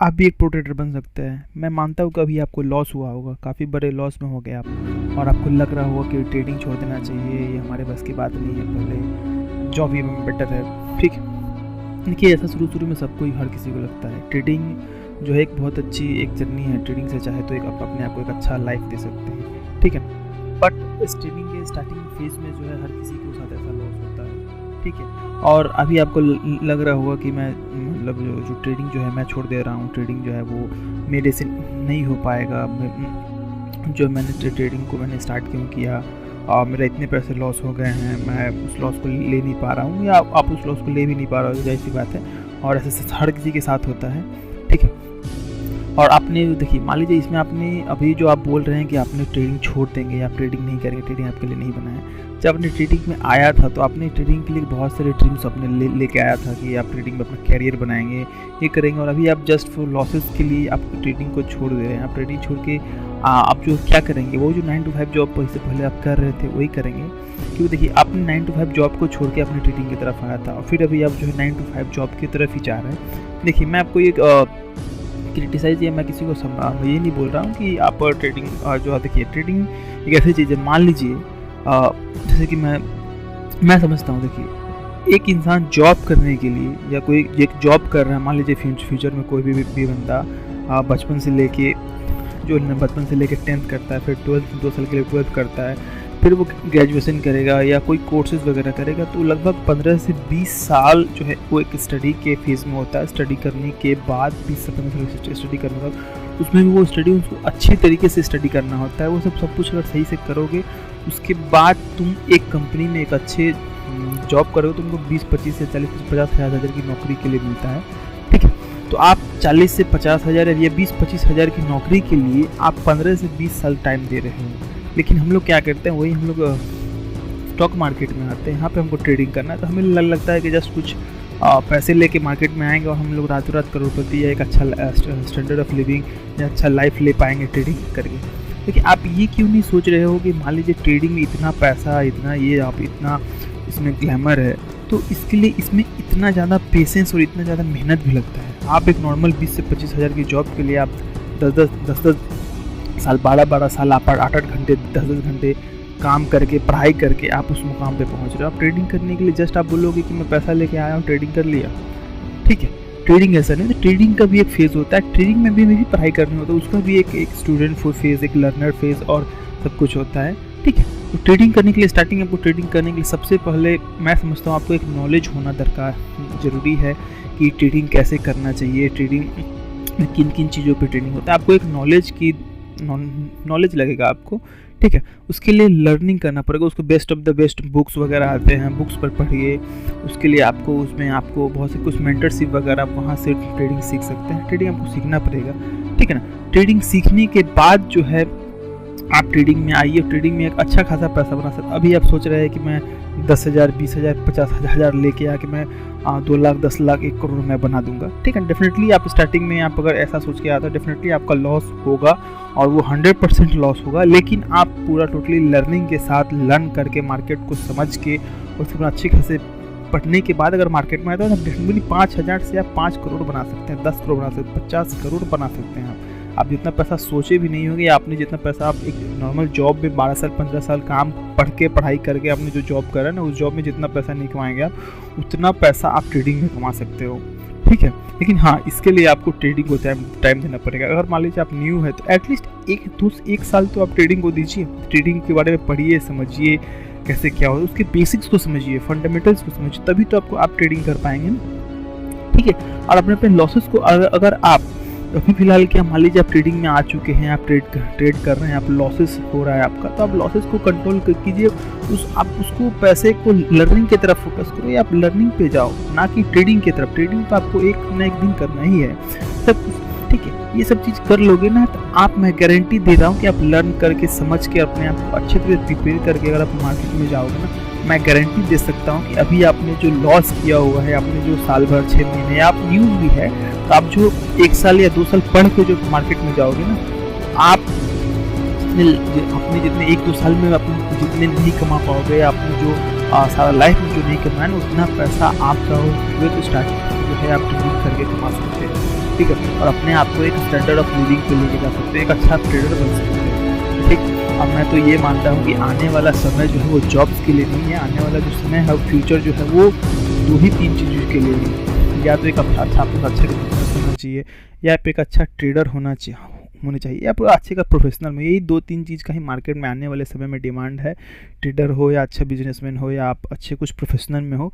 आप भी एक प्रो ट्रेडर बन सकते हैं। मैं मानता हूँ कभी आपको लॉस हुआ होगा, काफ़ी बड़े लॉस में हो गए आप, और आपको लग रहा होगा कि ट्रेडिंग छोड़ देना चाहिए, ये हमारे बस की बात नहीं है, पहले जॉब ही बेटर है। ठीक है, देखिए ऐसा शुरू में सबको ही, हर किसी को लगता है। ट्रेडिंग जो है एक बहुत अच्छी एक जर्नी है। ट्रेडिंग से चाहे तो एक आप अपने आप को एक अच्छा लाइफ दे सकते हैं, ठीक है। बट इस ट्रेडिंग के स्टार्टिंग फेज में जो है हर किसी के साथ ऐसा लॉस होता है, ठीक है। और अभी आपको लग रहा होगा कि मैं मतलब जो ट्रेडिंग जो है मैं छोड़ दे रहा हूँ, ट्रेडिंग जो है वो मेरे से नहीं हो पाएगा। जो मैंने ट्रेडिंग को मैंने स्टार्ट क्यों किया, मेरा इतने पैसे लॉस हो गए हैं, मैं उस लॉस को ले नहीं पा रहा हूँ, या आप उस लॉस को ले भी नहीं पा रहे हो, जाहिर सी बात है। और ऐसे हर किसी के साथ होता है, ठीक है। और आपने देखिए, मान लीजिए इसमें आपने अभी जो आप बोल रहे हैं कि आपने ट्रेडिंग छोड़ देंगे या ट्रेडिंग नहीं करेंगे, ट्रेडिंग आपके लिए नहीं बना है। जब आपने ट्रेडिंग में आया था तो आपने ट्रेडिंग के लिए बहुत सारे ड्रीम्स अपने लेके आया था कि आप ट्रेडिंग में अपना कैरियर बनाएंगे, ये करेंगे। और अभी आप जस्ट फॉर लॉसेस के लिए आप ट्रेडिंग को छोड़ दे रहे हैं। आप ट्रेडिंग छोड़ के आप जो क्या करेंगे, वो जो 9 to 5 जॉब इससे पहले आप कर रहे थे वही करेंगे। क्योंकि देखिए आपने 9 to 5 जॉब को छोड़ के अपनी ट्रेडिंग की तरफ आया था, और फिर अभी आप जो है 9 to 5 जॉब की तरफ ही जा रहे हैं। देखिए मैं आपको एक क्रिटिसाइज या मैं किसी को ये नहीं बोल रहा हूँ कि आप ट्रेडिंग जो है, देखिए ट्रेडिंग एक ऐसी चीज़ है। मान लीजिए जैसे कि मैं समझता हूँ, देखिए एक इंसान जॉब करने के लिए या कोई एक जॉब कर रहा है, मान लीजिए फ्यूचर में कोई भी बंदा बचपन से लेके 10th करता है, फिर 12th 2 साल के लिए 12th करता है, फिर वो ग्रेजुएशन करेगा या कोई कोर्सेज वगैरह करेगा, तो लगभग 15 से 20 साल जो है वो एक स्टडी के फेज़ में होता है। स्टडी करने के बाद 20 से 15 साल स्टडी करने के बाद उसमें भी वो स्टडी उसको अच्छी तरीके से स्टडी करना होता है। वो सब कुछ अगर सही से करोगे, उसके बाद तुम एक कंपनी में एक अच्छे जॉब करोगे, तुमको 20-25 से 40-50 हज़ार की नौकरी के लिए मिलता है, ठीक है। तो आप 40 से 50 हज़ार या 20-25 हज़ार की नौकरी के लिए आप 15 से 20 साल टाइम दे रहे हैं। लेकिन हम लोग क्या करते हैं, वही हम लोग स्टॉक मार्केट में आते हैं, यहाँ पे हमको ट्रेडिंग करना है, तो हमें लगता है कि जस्ट कुछ पैसे लेके मार्केट में आएंगे और हम लोग रातों रात करोड़पति या एक अच्छा स्टैंडर्ड ऑफ लिविंग या अच्छा लाइफ ले पाएंगे ट्रेडिंग करके। देखिए आप ये क्यों नहीं सोच रहे हो कि मान लीजिए ट्रेडिंग में इतना पैसा, इतना ये, आप इतना इसमें ग्लैमर है, तो इसके लिए इसमें इतना ज़्यादा पेशेंस और इतना ज़्यादा मेहनत भी लगता है। आप एक नॉर्मल 20 से 25 हज़ार की जॉब के लिए आप 10 साल 12 साल आप 8 घंटे 10 घंटे काम करके, पढ़ाई करके आप उस मुकाम पे पहुंच रहे हो। आप ट्रेडिंग करने के लिए जस्ट आप बोलोगे कि मैं पैसा लेके आया हूँ, ट्रेडिंग कर लिया, ठीक है। ट्रेडिंग ऐसा नहीं, तो ट्रेडिंग का भी एक फेज़ होता है। ट्रेडिंग में भी पढ़ाई करनी होता है, उसका भी एक स्टूडेंट फेज़, एक लर्नर फेज़ और सब कुछ होता है, ठीक है। तो ट्रेडिंग करने के लिए, स्टार्टिंग आपको ट्रेडिंग करने के लिए सबसे पहले मैं समझता हूँ आपको एक नॉलेज होना ज़रूरी है कि ट्रेडिंग कैसे करना चाहिए, ट्रेडिंग में किन किन चीज़ों पर ट्रेडिंग होता है। आपको एक नॉलेज लगेगा आपको, ठीक है। उसके लिए लर्निंग करना पड़ेगा, उसको best of the best books वगैरह आते हैं, बुक्स पर पढ़िए। उसके लिए आपको बहुत से कुछ मेंटरशिप वगैरह, आप वहाँ से ट्रेडिंग सीख सकते हैं। ट्रेडिंग आपको सीखना पड़ेगा, ठीक है ना। ट्रेडिंग सीखने के बाद जो है आप ट्रेडिंग में आइए, ट्रेडिंग में एक अच्छा खासा पैसा बना सकते। अभी आप सोच रहे हैं कि मैं 10,000 20,000 50,000 लेके आके मैं 2 लाख 10 लाख 1 करोड़ मैं बना दूंगा, ठीक है। डेफिनेटली आप स्टार्टिंग में आप अगर ऐसा सोच के आता, डेफिनेटली आपका लॉस होगा और वो 100% लॉस होगा। लेकिन आप पूरा टोटली लर्निंग के साथ लर्न करके, मार्केट को समझ के, और उसके बाद अच्छे खासे पढ़ने के बाद अगर मार्केट में आए तो डेफिनेटली 5,000 से आप 5 करोड़ बना सकते हैं, 10 करोड़ बना सकते हैं, 50 करोड़ बना सकते हैं। आप जितना पैसा सोचे भी नहीं होंगे, आपने जितना पैसा आप एक नॉर्मल जॉब में 12 साल 15 साल काम पढ़ाई करके आपने जो जॉब करा है ना, उस जॉब में जितना पैसा नहीं कमाएंगे आप, उतना पैसा आप ट्रेडिंग में कमा सकते हो, ठीक है। लेकिन हाँ, इसके लिए आपको ट्रेडिंग को टाइम देना पड़ेगा। अगर मान लीजिए आप न्यू है तो एटलीस्ट एक साल तो आप ट्रेडिंग को दीजिए। ट्रेडिंग के बारे में पढ़िए, समझिए कैसे क्या हो, उसके बेसिक्स को समझिए, फंडामेंटल्स को समझिए, तभी तो आप ट्रेडिंग कर पाएंगे ना, ठीक है। और अपने लॉसेस को अगर आप अभी फिलहाल क्या, मान लीजिए आप ट्रेडिंग में आ चुके हैं, आप ट्रेड कर रहे हैं, आप लॉसेस हो रहा है आपका, तो आप लॉसेस को कंट्रोल कीजिए। आप उसको पैसे को लर्निंग की तरफ फोकस करो, या आप लर्निंग पे जाओ, ना कि ट्रेडिंग की तरफ। ट्रेडिंग तो आपको एक ना एक दिन करना ही है सब कुछ, ठीक है। ये सब चीज़ कर लोगे ना, तो मैं गारंटी दे रहा हूँ कि आप लर्न करके, समझ के, अपने आप को अच्छे तरह प्रिपेयर करके अगर आप मार्केट में जाओगे ना, मैं गारंटी दे सकता हूँ कि अभी आपने जो लॉस किया हुआ है, आपने जो साल भर 6 महीने, आप न्यू भी है, तो आप जो 1 साल या 2 साल पढ़ के जो मार्केट में जाओगे ना, आप अपने जितने 1-2 साल में अपने जितने नहीं कमा पाओगे, आपने जो सारा लाइफ में जो नहीं कमाया ना, उतना पैसा आप चाहो तो स्टार्टिंग जो है आप ट्रेडिंग करके कमा सकते हैं। ठीक है, और अपने आप को एक स्टैंडर्ड ऑफ लिविंग पे लेके जा सकते हो, एक अच्छा ट्रेडर बन सकते हो, ठीक। अब मैं तो ये मानता हूँ कि आने वाला समय जो है वो जॉब्स के लिए नहीं है, आने वाला जो समय है फ्यूचर जो है वो 2 ही 3 चीज़ों के लिए है। या तो एक अच्छा आपको अच्छा बिजनेस होना चाहिए, या आप एक अच्छा ट्रेडर होने चाहिए, या पूरा अच्छे का प्रोफेशनल में। यही 2-3 चीज़ का ही मार्केट में आने वाले समय में डिमांड है। ट्रेडर हो या अच्छा बिजनेसमैन हो, या आप अच्छे कुछ प्रोफेशनल में हो,